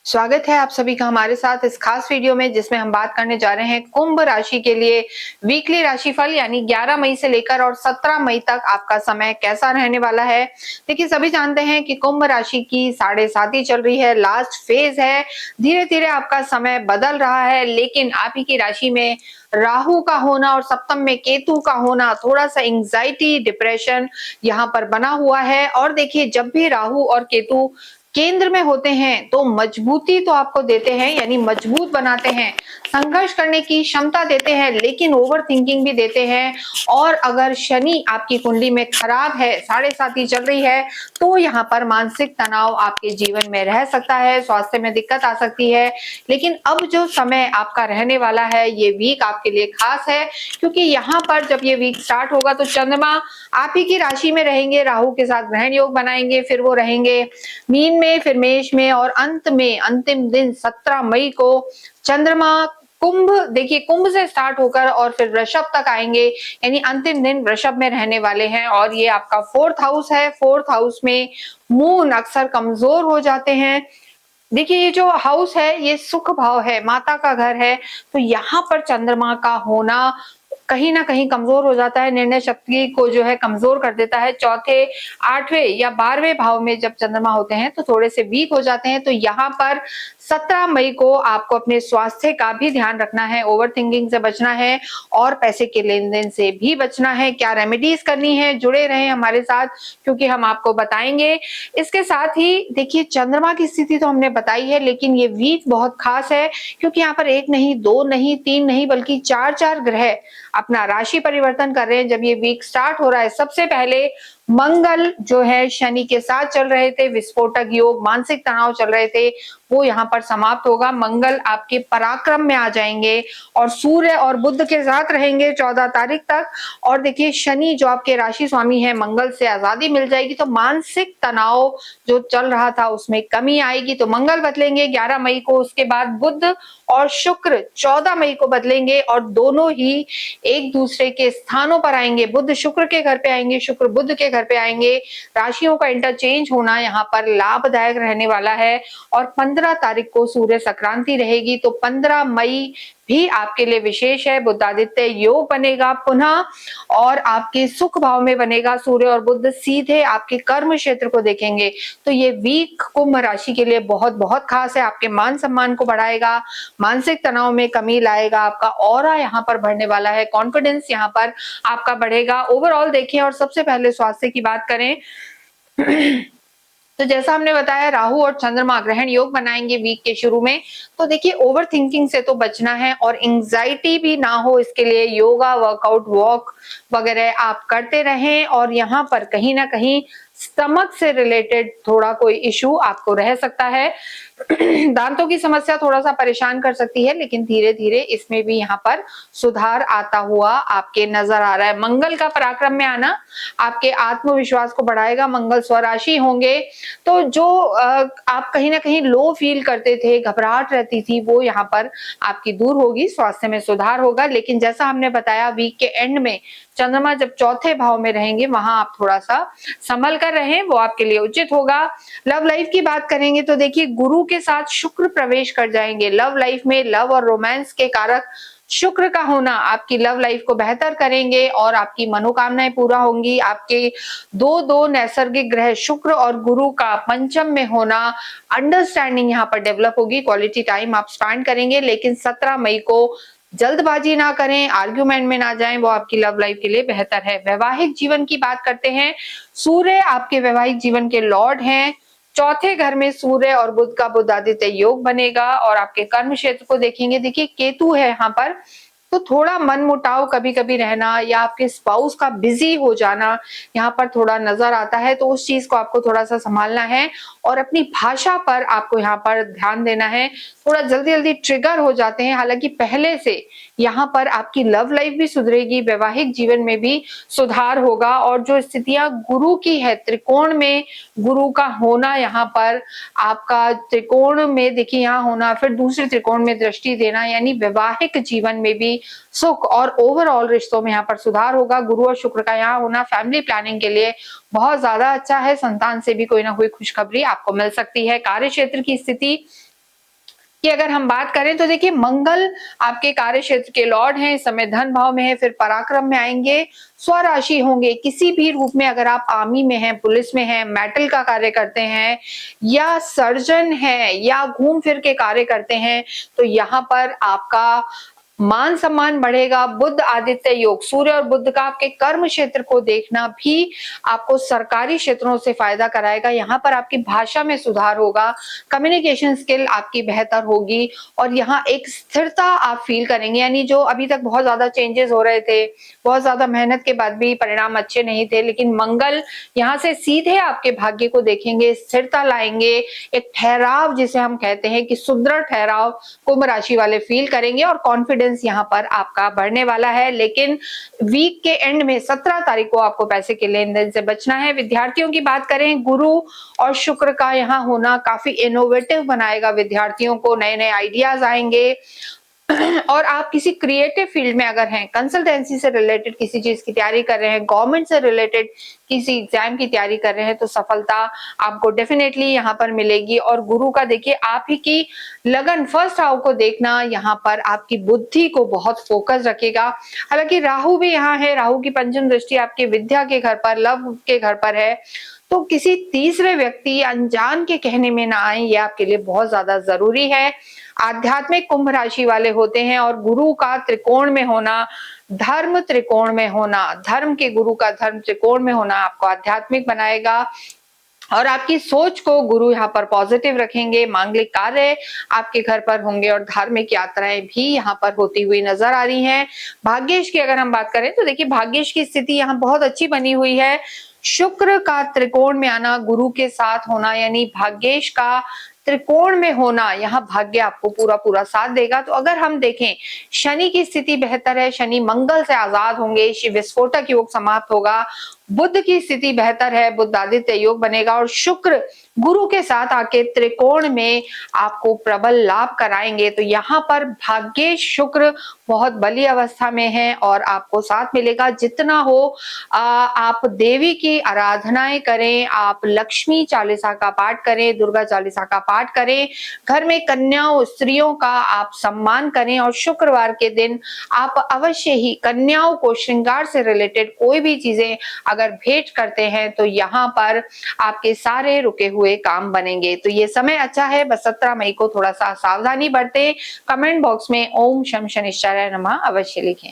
स्वागत है आप सभी का हमारे साथ इस खास वीडियो में, जिसमें हम बात करने जा रहे हैं कुंभ राशि के लिए वीकली राशिफल, यानी 11 मई से लेकर और 17 मई तक आपका समय कैसा रहने वाला है। देखिए, सभी जानते हैं कि कुंभ राशि की साढ़े साती चल रही है, लास्ट फेज है। धीरे धीरे आपका समय बदल रहा है, लेकिन आप ही की राशि में राहु का होना और सप्तम में केतु का होना थोड़ा सा एंजाइटी, डिप्रेशन यहाँ पर बना हुआ है। और देखिए, जब भी राहु और केतु केंद्र में होते हैं तो मजबूती तो आपको देते हैं, यानी मजबूत बनाते हैं, संघर्ष करने की क्षमता देते हैं, लेकिन ओवर थिंकिंग भी देते हैं। और अगर शनि आपकी कुंडली में खराब है, साढ़े साती चल रही है, तो यहाँ पर मानसिक तनाव आपके जीवन में रह सकता है, स्वास्थ्य में दिक्कत आ सकती है। लेकिन अब जो समय आपका रहने वाला है, ये वीक आपके लिए खास है, क्योंकि यहाँ पर जब ये वीक स्टार्ट होगा तो चंद्रमा आप ही की राशि में रहेंगे, राहु के साथ ग्रहण योग बनाएंगे, फिर वो रहेंगे मीन में, फिर मेष में, और अंत में अंतिम दिन 17 मई को चंद्रमा कुंभ, देखिए कुंभ से स्टार्ट होकर और फिर वृषभ तक आएंगे, यानी अंतिम दिन वृषभ में रहने वाले हैं। और ये आपका फोर्थ हाउस है। फोर्थ हाउस में मून अक्सर कमजोर हो जाते हैं। देखिए, ये जो हाउस है ये सुख भाव है, माता का घर है, तो यहाँ पर चंद्रमा का होना कहीं ना कहीं कमजोर हो जाता है, निर्णय शक्ति को जो है कमजोर कर देता है। चौथे, आठवें या 12वें भाव में जब चंद्रमा होते हैं तो थोड़े से वीक हो जाते हैं। तो यहाँ पर 17 मई को आपको अपने स्वास्थ्य का भी ध्यान रखना है, ओवर थिंकिंग से बचना है और पैसे के लेन देन से भी बचना है। क्या रेमेडीज करनी है, जुड़े रहें हमारे साथ, क्योंकि हम आपको बताएंगे। इसके साथ ही देखिए, चंद्रमा की स्थिति तो हमने बताई है, लेकिन ये वीक बहुत खास है, क्योंकि यहाँ पर एक नहीं, दो नहीं, तीन नहीं, बल्कि चार चार ग्रह अपना राशि परिवर्तन कर रहे हैं। जब ये वीक स्टार्ट हो रहा है, सबसे पहले मंगल जो है शनि के साथ चल रहे थे, विस्फोटक योग, मानसिक तनाव चल रहे थे, वो यहाँ पर समाप्त होगा। मंगल आपके पराक्रम में आ जाएंगे और सूर्य और बुध के साथ रहेंगे 14 तारीख तक। और देखिए, शनि जो आपके राशि स्वामी है, मंगल से आजादी मिल जाएगी, तो मानसिक तनाव जो चल रहा था उसमें कमी आएगी। तो मंगल बदलेंगे 11 मई को, उसके बाद बुध और शुक्र 14 मई को बदलेंगे, और दोनों ही एक दूसरे के स्थानों पर आएंगे। बुध शुक्र के घर पे आएंगे, शुक्र बुध के घर पे आएंगे। राशियों का इंटरचेंज होना यहाँ पर लाभदायक रहने वाला है। और 15 तारीख को सूर्य संक्रांति रहेगी, तो 15 मई भी आपके लिए विशेष है। बुधादित्य योग बनेगा पुनः, और आपके सुख भाव में बनेगा। सूर्य और बुध सीधे आपके कर्म क्षेत्र को देखेंगे। तो ये वीक कुंभ राशि के लिए बहुत बहुत खास है, आपके मान सम्मान को बढ़ाएगा, मानसिक तनाव में कमी लाएगा, आपका ऑरा यहाँ पर बढ़ने वाला है, कॉन्फिडेंस यहाँ पर आपका बढ़ेगा। ओवरऑल देखें और सबसे पहले स्वास्थ्य की बात करें तो जैसा हमने बताया, राहु और चंद्रमा ग्रहण योग बनाएंगे वीक के शुरू में। तो देखिए, ओवर थिंकिंग से तो बचना है, और एंजाइटी भी ना हो, इसके लिए योगा, वर्कआउट, वॉक वगैरह आप करते रहें। और यहाँ पर कहीं ना कहीं स्टमक से रिलेटेड थोड़ा कोई इशू आपको रह सकता है। दांतों की समस्या थोड़ा सा परेशान कर सकती है, लेकिन धीरे धीरे इसमें भी यहाँ पर सुधार आता हुआ आपके नजर आ रहा है। मंगल का पराक्रम में आना आपके आत्मविश्वास को बढ़ाएगा। मंगल स्वराशि होंगे, तो जो आप कहीं ना कहीं लो फील करते थे, घबराहट रहती थी, वो यहाँ पर आपकी दूर होगी, स्वास्थ्य में सुधार होगा। लेकिन जैसा हमने बताया, वीक के एंड में चंद्रमा जब चौथे भाव में रहेंगे, वहां आप थोड़ा सा संभल कर रहें, वो आपके लिए उचित होगा। लव लाइफ की बात करेंगे तो देखिए, गुरु के साथ शुक्र प्रवेश कर जाएंगे लव लाइफ में। लव और रोमांस के कारक शुक्र का होना आपकी लव लाइफ को बेहतर करेंगे और आपकी मनोकामनाएं पूरा होंगी। आपके दो दो नैसर्गिक ग्रह शुक्र और गुरु का पंचम में होना, अंडरस्टैंडिंग यहाँ पर डेवलप होगी, क्वालिटी टाइम आप स्पेंड करेंगे। लेकिन 17 मई को जल्दबाजी ना करें, आर्ग्यूमेंट में ना जाएं, वो आपकी लव लाइफ के लिए बेहतर है। वैवाहिक जीवन की बात करते हैं, सूर्य आपके वैवाहिक जीवन के लॉर्ड हैं। चौथे घर में सूर्य और बुध का बुधादित्य योग बनेगा, और आपके कर्म क्षेत्र को देखेंगे, देखिए केतु है यहाँ पर, तो थोड़ा मन मुटाव कभी कभी रहना या आपके स्पाउस का बिजी हो जाना यहाँ पर थोड़ा नजर आता है। तो उस चीज को आपको थोड़ा सा संभालना है, और अपनी भाषा पर आपको यहाँ पर ध्यान देना है। थोड़ा जल्दी जल्दी ट्रिगर हो जाते हैं, हालांकि पहले से यहाँ पर आपकी लव लाइफ भी सुधरेगी, वैवाहिक जीवन में भी सुधार होगा। और जो स्थितियां गुरु की है, त्रिकोण में गुरु का होना, यहाँ पर आपका त्रिकोण में देखिए यहाँ होना, फिर दूसरे त्रिकोण में दृष्टि देना, यानी वैवाहिक जीवन में भी सुख और ओवरऑल रिश्तों में यहाँ पर सुधार होगा। गुरु और शुक्र का यहाँ होना फैमिली प्लानिंग के लिए बहुत ज्यादा अच्छा है। संतान से भी कोई ना कोई खुशखबरी आपको मिल सकती है। कार्य क्षेत्र की स्थिति कि अगर हम बात करें तो देखिए मंगल आपके कार्य क्षेत्र के लॉर्ड हैं, इस समय धन भाव में है, फिर पराक्रम में आएंगे, स्वराशि होंगे। किसी भी रूप में अगर आप आर्मी में हैं, पुलिस में हैं, मेटल का कार्य करते हैं या सर्जन हैं या घूम फिर के कार्य करते हैं, तो यहाँ पर आपका मान सम्मान बढ़ेगा। बुध आदित्य योग, सूर्य और बुध का आपके कर्म क्षेत्र को देखना भी आपको सरकारी क्षेत्रों से फायदा कराएगा। यहाँ पर आपकी भाषा में सुधार होगा, कम्युनिकेशन स्किल आपकी बेहतर होगी और यहाँ एक स्थिरता आप फील करेंगे। यानी जो अभी तक बहुत ज्यादा चेंजेस हो रहे थे, बहुत ज्यादा मेहनत के बाद भी परिणाम अच्छे नहीं थे, लेकिन मंगल यहाँ से सीधे आपके भाग्य को देखेंगे, स्थिरता लाएंगे, एक ठहराव जिसे हम कहते हैं कि सुदृढ़ ठहराव कुंभ राशि वाले फील करेंगे और कॉन्फिडेंस यहाँ पर आपका बढ़ने वाला है। लेकिन वीक के एंड में 17 तारीख को आपको पैसे के लेन देन से बचना है। विद्यार्थियों की बात करें, गुरु और शुक्र का यहाँ होना काफी इनोवेटिव बनाएगा विद्यार्थियों को, नए नए आइडियाज आएंगे और आप किसी क्रिएटिव फील्ड में अगर हैं, कंसल्टेंसी से रिलेटेड किसी चीज की तैयारी कर रहे हैं, गवर्नमेंट से रिलेटेड किसी एग्जाम की तैयारी कर रहे हैं, तो सफलता आपको डेफिनेटली यहाँ पर मिलेगी। और गुरु का देखिए आप ही की लगन, फर्स्ट हाउ को देखना यहाँ पर आपकी बुद्धि को बहुत फोकस रखेगा। हालांकि राहु भी यहाँ है, राहु की पंचम दृष्टि आपके विद्या के घर पर, लव के घर पर है, तो किसी तीसरे व्यक्ति अनजान के कहने में ना आए, ये आपके लिए बहुत ज्यादा जरूरी है। आध्यात्मिक कुंभ राशि वाले होते हैं और गुरु का त्रिकोण में होना, धर्म त्रिकोण में होना, धर्म के गुरु का धर्म त्रिकोण में होना आपको आध्यात्मिक बनाएगा और आपकी सोच को गुरु यहाँ पर पॉजिटिव रखेंगे। मांगलिक कार्य आपके घर पर होंगे और धार्मिक यात्राएं भी यहाँ पर होती हुई नजर आ रही हैं। भाग्येश की अगर हम बात करें तो देखिए भाग्येश की स्थिति यहाँ बहुत अच्छी बनी हुई है। शुक्र का त्रिकोण में आना, गुरु के साथ होना, यानी भाग्येश का त्रिकोण में होना, यहाँ भाग्य आपको पूरा पूरा साथ देगा। तो अगर हम देखें शनि की स्थिति बेहतर है, शनि मंगल से आजाद होंगे, शिव विस्फोटक योग समाप्त होगा। बुध की स्थिति बेहतर है, बुध आदित्य योग बनेगा और शुक्र गुरु के साथ आके त्रिकोण में आपको प्रबल लाभ कराएंगे। तो यहाँ पर भाग्य शुक्र बहुत बली अवस्था में है और आपको साथ मिलेगा। जितना हो आप देवी की आराधनाएं करें, आप लक्ष्मी चालीसा का पाठ करें, दुर्गा चालीसा का पाठ करें, घर में कन्याओं स्त्रियों का आप सम्मान करें और शुक्रवार के दिन आप अवश्य ही कन्याओं को श्रृंगार से रिलेटेड कोई भी चीजें अगर भेंट करते हैं तो यहाँ पर आपके सारे रुके हुए काम बनेंगे। तो ये समय अच्छा है, बस 17 मई को थोड़ा सा सावधानी बरतें। कमेंट बॉक्स में ओम शम शनिश्चराय नमः अवश्य लिखें।